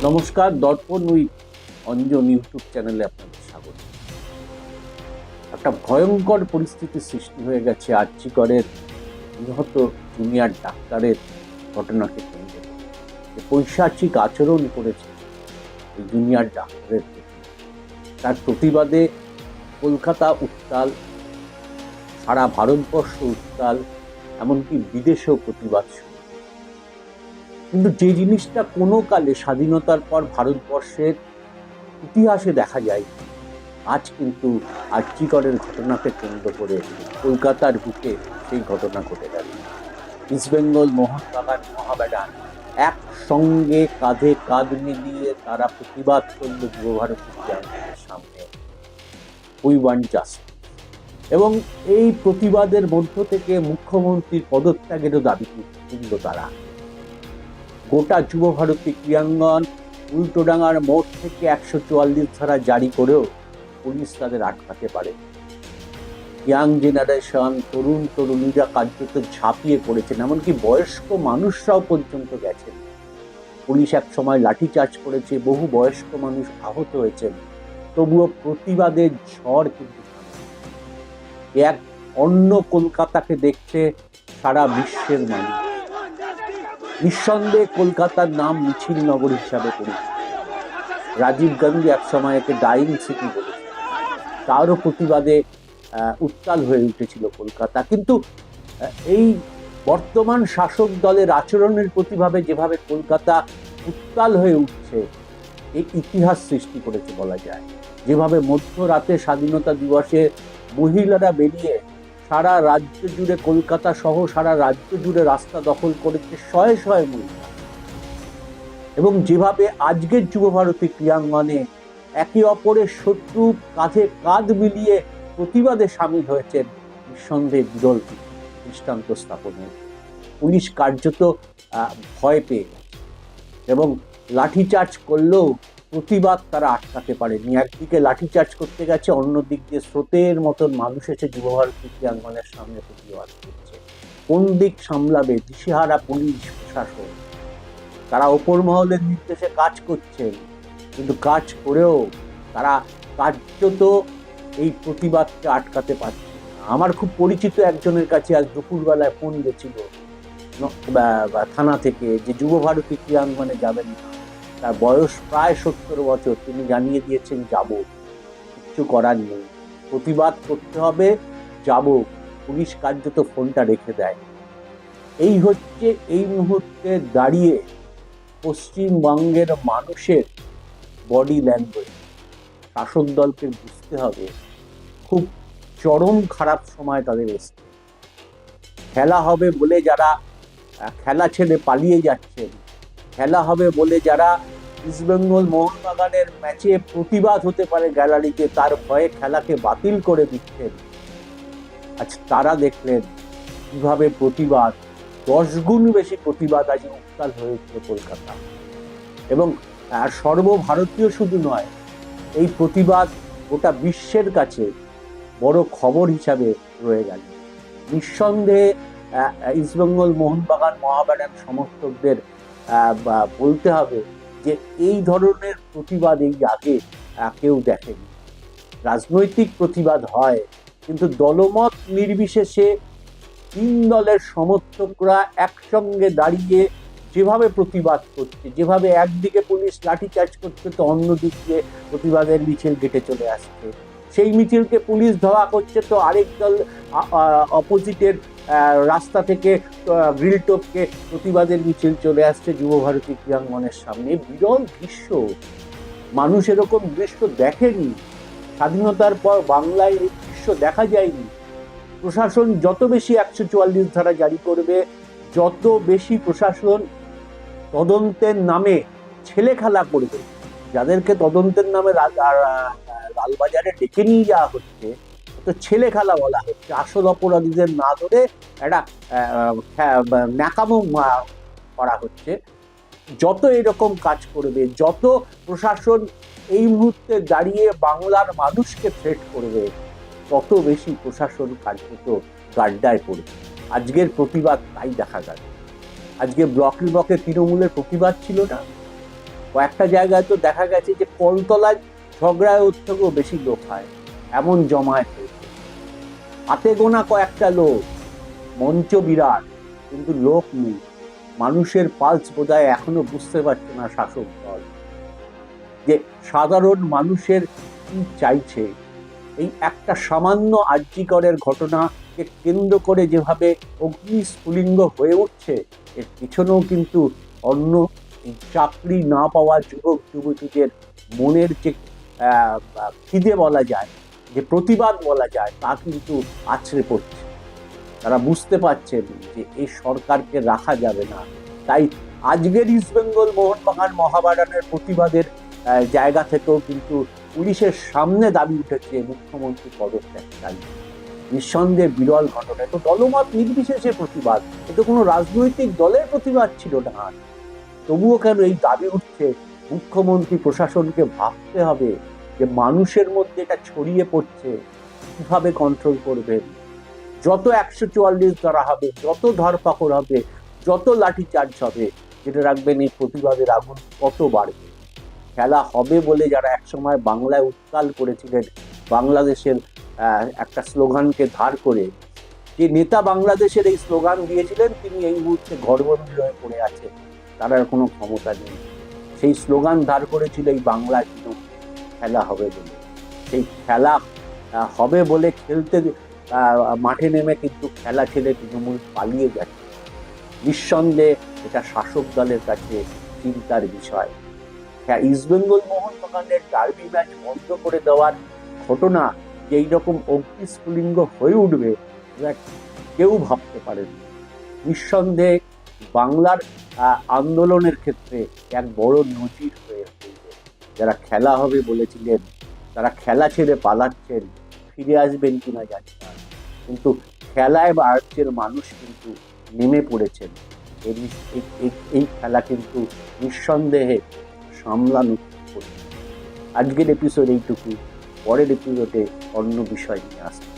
নমস্কার, দর্পণ with Anjan YouTube চ্যানেলে আপনাদের স্বাগত। একটা ভয়ঙ্কর পরিস্থিতির সৃষ্টি হয়ে গেছে আরজিকরের নিহত জুনিয়র ডাক্তারের ঘটনাকে কেন্দ্র করে। যে পৈশাচিক আচরণ করেছে এই জুনিয়র ডাক্তারের প্রতি, তার প্রতিবাদে কলকাতা উত্তাল, সারা ভারতবর্ষ উত্তাল, এমনকি বিদেশেও প্রতিবাদ শুরু। কিন্তু যে জিনিসটা কোনো কালে স্বাধীনতার পর ভারতবর্ষের ইতিহাসে দেখা যায়, আজ কিন্তু আরজিকরের ঘটনাকে কেন্দ্র করে কলকাতার বুকে সেই ঘটনা ঘটে গেল। ইস্টবেঙ্গল, মোহনবাগান, মহামেডান একসঙ্গে কাঁধে কাঁধ মিলিয়ে তারা প্রতিবাদ করল যুবভারতী ক্রীড়াঙ্গনের সামনে, উই ওয়ান্ট জাস্টিস। এবং এই প্রতিবাদের মধ্য থেকে মুখ্যমন্ত্রীর পদত্যাগেরও দাবি তুলল তারা। গোটা যুবভারতী ক্রীড়াঙ্গন উল্টোডাঙার মোড় থেকে 144 ধারা জারি করেও পুলিশ তাদের আটকাতে পারে। ইয়াং জেনারেশন, তরুণ তরুণীরা কার্যত ঝাঁপিয়ে পড়েছেন, এমনকি বয়স্ক মানুষরাও পর্যন্ত গেছেন। পুলিশ এক সময় লাঠিচার্জ করেছে, বহু বয়স্ক মানুষ আহত হয়েছেন, তবুও প্রতিবাদের ঝড় কিন্তু এক অন্য কলকাতাকে দেখছে সারা বিশ্বের মানুষ। নিঃসন্দেহে কলকাতার নাম মিছিল নগরী হিসাবে পরিচিত। রাজীব গান্ধী এক সময় একে ডাইং সিটি বলেছে, তারও প্রতিবাদে উত্তাল হয়ে উঠেছিল কলকাতা। কিন্তু এই বর্তমান শাসক দলের আচরণের প্রতিভাবে যেভাবে কলকাতা উত্তাল হয়ে উঠছে, এই ইতিহাস সৃষ্টি করেছে বলা যায়। যেভাবে মধ্যরাতে স্বাধীনতা দিবসে মহিলারা বেরিয়ে সারা রাজ্য জুড়ে, কলকাতা সহ সারা রাজ্য জুড়ে রাস্তা দখল করেছে শয়ে শয়ে মহিলা, এবং যেভাবে আজকের যুবভারতী ক্রীড়াঙ্গনে একে অপরের শত্রু কাঁধে কাঁধ মিলিয়ে প্রতিবাদে সামিল হয়েছেন, নিঃসন্দেহে বিরল দৃষ্টান্ত স্থাপন হয়েছে। পুলিশ কার্যত ভয় পেয়ে গেছে এবং লাঠিচার্জ করলেও প্রতিবাদ তারা আটকাতে পারেনি। একদিকে লাঠিচার্জ করতে গেছে, অন্যদিক দিয়ে স্রোতের মতন মানুষ এসে যুবভারতী ক্রীড়াঙ্গনের সামনে প্রতিবাদ করছে। কোন দিক সামলাবে দিশেহারা পুলিশ প্রশাসন। তারা ওপর মহলের নির্দেশে কাজ করছেন, কিন্তু কাজ করেও তারা কার্যত এই প্রতিবাদকে আটকাতে পারছে না। আমার খুব পরিচিত একজনের কাছে আজ দুপুরবেলায় ফোন গেছিল থানা থেকে, যে যুবভারতী ক্রীড়াঙ্গনে যাবেন না। তার বয়স প্রায় 70 বছর। তিনি জানিয়ে দিয়েছেন, যাব, কিচ্ছু করার নেই, প্রতিবাদ করতে হবে, যাব। পুলিশ কার্যত ফোনটা রেখে দেয়। এই হচ্ছে এই মুহূর্তে দাঁড়িয়ে পশ্চিমবঙ্গের মানুষের বডি ল্যাঙ্গুয়েজ। শাসক দলকে বুঝতে হবে খুব চরম খারাপ সময় তাদের এসছে। খেলা হবে বলে যারা খেলা ছেড়ে পালিয়ে যাচ্ছেন, খেলা হবে বলে যারা ইস্টবেঙ্গল মোহনবাগানের ম্যাচে প্রতিবাদ হতে পারে গ্যালারিতে, তার ভয়ে খেলাকে বাতিল করে দিচ্ছেন, আজ তারা দেখলেন কিভাবে প্রতিবাদ 10 গুণ বেশি প্রতিবাদ আজ উত্তাল হয়েছিল কলকাতা। এবং সর্বভারতীয় শুধু নয়, এই প্রতিবাদ গোটা বিশ্বের কাছে বড় খবর হিসাবে রয়ে গেল। নিঃসন্দেহে ইস্টবেঙ্গল, মোহনবাগান, মহামেডান সমর্থকদের বলতে হবে যে এই ধরনের প্রতিবাদ এই আগে কেউ দেখেনি। রাজনৈতিক প্রতিবাদ হয়, কিন্তু দলমত নির্বিশেষে 3 দলের সমর্থকরা একসঙ্গে দাঁড়িয়ে যেভাবে প্রতিবাদ করছে, যেভাবে একদিকে পুলিশ লাঠিচার্জ করছে তো অন্যদিক দিয়ে প্রতিবাদের মিছিল কেটে চলে আসছে, সেই মিছিলকে পুলিশ ধাওয়া করছে তো আরেক দল অপোজিটের রাস্তা থেকে গ্রিল টপকে প্রতিবাদের মিছিল চলে আসছে যুবভারতী ক্রীড়াঙ্গনের সামনে। বিরল দৃশ্য, মানুষ এরকম দৃশ্য দেখেনি। স্বাধীনতার পর বাংলায় এই দৃশ্য দেখা যায়নি। প্রশাসন যত বেশি 144 ধারা জারি করবে, যত বেশি প্রশাসন তদন্তের নামে ছেলে খেলা করবে, যাদেরকে তদন্তের নামে লালবাজারে ডেকে নিয়ে যাওয়া হচ্ছে, তো ছেলে খেলা বলা হচ্ছে। আসল অপরাধীদের না ধরে একটা ন্যাকামো করা হচ্ছে। যত এরকম কাজ করবে, যত প্রশাসন এই মুহূর্তে দাঁড়িয়ে বাংলার মানুষকে থ্রেট করবে, তত বেশি প্রশাসন কার্যত গাড্ডায় পড়বে। আজকের প্রতিবাদ তাই দেখা গেল। আজকে ব্লকে ব্লকে তৃণমূলের প্রতিবাদ ছিল না, কয়েকটা জায়গায় তো দেখা গেছে যে কলতলায় ঝগড়ায় ওর থেকেও বেশি লোক হয়, এমন জমায়েত হয়েছে। হাতে গোনা কয়েকটা লোক, মঞ্চ বিরাট, কিন্তু লোক নেই। মানুষের পালস বোধহয় এখনো বুঝতে পারছে না শাসক দল, যে সাধারণ মানুষের কি চাইছে। এই একটা সামান্য আর্যিকরের ঘটনাকে কেন্দ্র করে যেভাবে অগ্নিস্ফুলিঙ্গ হয়ে উঠছে, এর পিছনেও কিন্তু অন্য চাকরি না পাওয়া যুবক যুবতীদের মনের যে খিদে বলা যায়, যে প্রতিবাদ বলা যায়, তা কিন্তু আছড়ে পড়ছে। তারা বুঝতে পারছেন যে এই সরকারকে রাখা যাবে না। তাই আজকের ইস্টবেঙ্গল মোহনবাগান মহাবাগানের প্রতিবাদের জায়গা থেকেও কিন্তু পুলিশের সামনে দাবি উঠেছে মুখ্যমন্ত্রী পদত্যাগ চাই। নিঃসন্দেহে বিরল ঘটনা, তো দলমত নির্বিশেষে প্রতিবাদ, এটা কোনো রাজনৈতিক দলের প্রতিবাদ ছিল না। তবুও কেন এই দাবি উঠছে, মুখ্যমন্ত্রী প্রশাসনকে ভাবতে হবে যে মানুষের মধ্যে এটা ছড়িয়ে পড়ছে, কিভাবে কন্ট্রোল করবেন। যত 144 ধরা হবে, যত ধরপাকড় হবে, যত লাঠিচার্জ হবে, যেটা রাখবেন এই প্রতিবাদের আগুন কত বাড়বে। খেলা হবে বলে যারা একসময় বাংলায় উত্তাল করেছিলেন, বাংলাদেশের একটা স্লোগানকে ধার করে, যে নেতা বাংলাদেশের এই স্লোগান দিয়েছিলেন, তিনি এই মুহূর্তে ঘরবন্দি হয়ে পড়ে আছেন, তার আর কোনো ক্ষমতা নেই। সেই স্লোগান ধার করেছিল এই বাংলায় খেলা হবে বলে। সেই খেলা হবে বলে খেলতে মাঠে নেমে কিন্তু খেলা ছেড়ে তৃণমূল পালিয়ে যাচ্ছে। নিঃসন্দেহে এটা শাসক দলের কাছে চিন্তার বিষয়। ইস্টবেঙ্গল মোহনবাগানের ডার্বি ম্যাচ বন্ধ করে দেওয়ার ঘটনা যে এইরকম অগ্নিস্ফুলিঙ্গ হয়ে উঠবে, কেউ ভাবতে পারেনি। নিঃসন্দেহে বাংলার আন্দোলনের ক্ষেত্রে এক বড় নজির হয়ে উঠবে। যারা খেলা হবে বলেছিলেন, তারা খেলা ছেড়ে পালাচ্ছেন, ফিরে আসবেন কিনা জানি না, কিন্তু খেলায় বা আর্চের মানুষ কিন্তু নেমে পড়েছেন। এই খেলা কিন্তু নিঃসন্দেহে সামলানো করবে। আজকের এপিসোড এইটুকু, পরের এপিসোডে অন্য বিষয় নিয়ে আসবে।